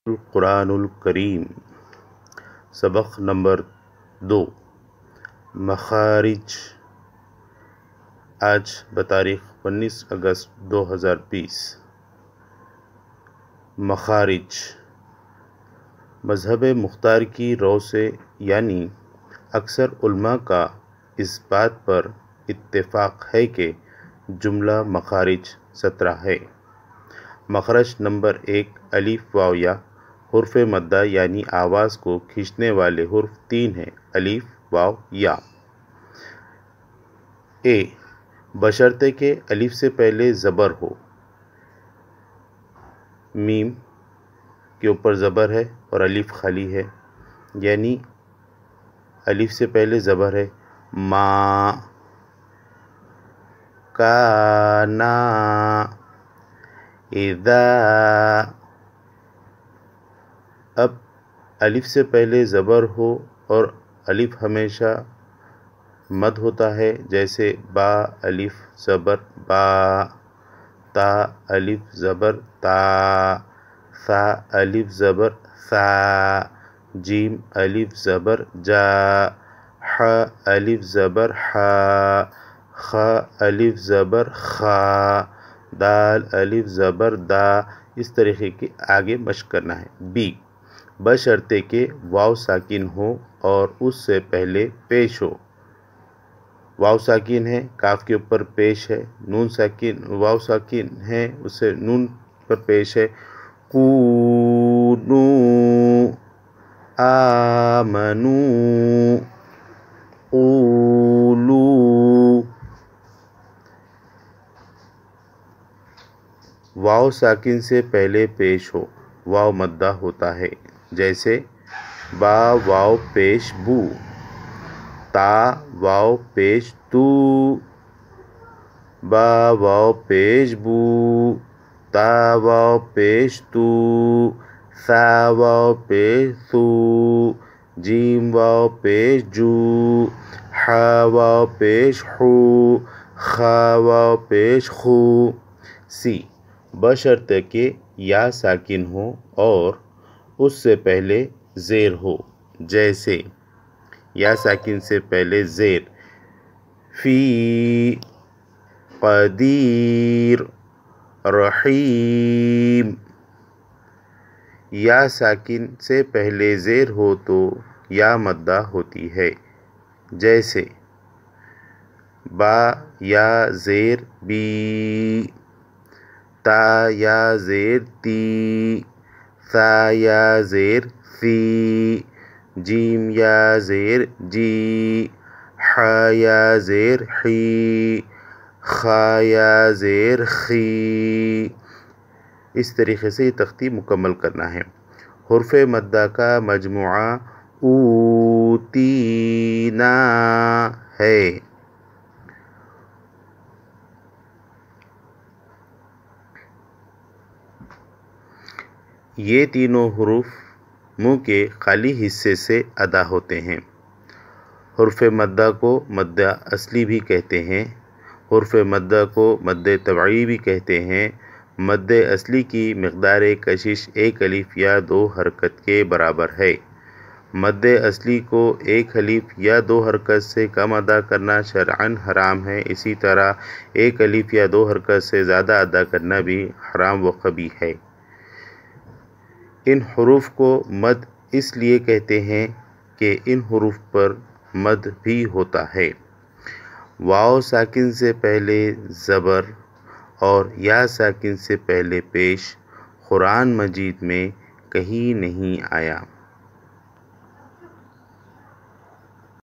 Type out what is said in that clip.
القرآن الکریم سبق نمبر 2 مخارج آج بتاریخ 19 اگست 2020 مخارج مذہب مختار کی رو سے یعنی اکثر علماء کا اس بات پر اتفاق ہے کہ جملہ مخارج 17 ہے۔ مخرج نمبر 1 الف واو یا حرف مدہ یعنی آواز کو کھینچنے والے حرف 3 ہیں الف واو یا۔ اے بشرطے کہ الف سے پہلے زبر ہو، میم کے اوپر زبر ہے اور الف خالی ہے، یعنی الف سے پہلے زبر ہے ما کانا اذا۔ اب الف سے پہلے زبر ہو اور الف ہمیشہ مد ہوتا ہے، جیسے با الف زبر با، تا الف زبر تا، ثا الف زبر ثا، جیم الف زبر جا، ح الف زبر حا، خ الف زبر خا، دال الف زبر دا۔ اس طریقے کے آگے مشق کرنا ہے۔ بی بشرطے کہ واو ساکن ہو اور اس سے پہلے پیش ہو۔ واو ساکن ہے، کاف کے اوپر پیش ہے، نون ساکن واو ساکن ہے، اس سے نون پر پیش ہے۔ کونو آمنو قولو۔ واو ساکن سے پہلے پیش ہو، واو مدہ ہوتا ہے، جیسے با واو پیش بو، تا واو پیش تو، با واو پیش بو، تا واو پیش تو، ثا واو پیش ثو، جیم واو پیش جو، حا واو پیش حو، خا واو پیش خو۔ سی بشرطے کہ یا ساکن ہو اور اس سے پہلے زیر ہو، جیسے یا ساکن سے پہلے زیر فی، قدیر، رحیم۔ یا ساکن سے پہلے زیر ہو تو یا مدہ ہوتی ہے، جیسے با یا زیر بی، تا یا زیر تی، ثا یا زیر ثی، جیم یا زیر جی، حا یا زیر حی، خا یا زیر خی۔ اس طریقے سے یہ تختی مکمل کرنا ہے۔ حرف مدہ کا مجموعہ اوتینا ہے۔ یہ تینوں حروف منہ کے خالی حصے سے ادا ہوتے ہیں۔ حرف مدہ کو مد اصلی بھی کہتے ہیں، حرف مدہ کو مد طبعی بھی کہتے ہیں۔ مد اصلی کی مقدار کشش ایک الف یا دو حرکت کے برابر ہے۔ مد اصلی کو ایک الف یا دو حرکت سے کم ادا کرنا شرعاً حرام ہے، اسی طرح ایک الف یا دو حرکت سے زیادہ ادا کرنا بھی حرام و قبیح ہے۔ ان حروف کو مد اس لیے کہتے ہیں کہ ان حروف پر مد بھی ہوتا ہے۔ واو ساکن سے پہلے زبر اور یا ساکن سے پہلے پیش قرآن مجید میں کہیں نہیں آیا۔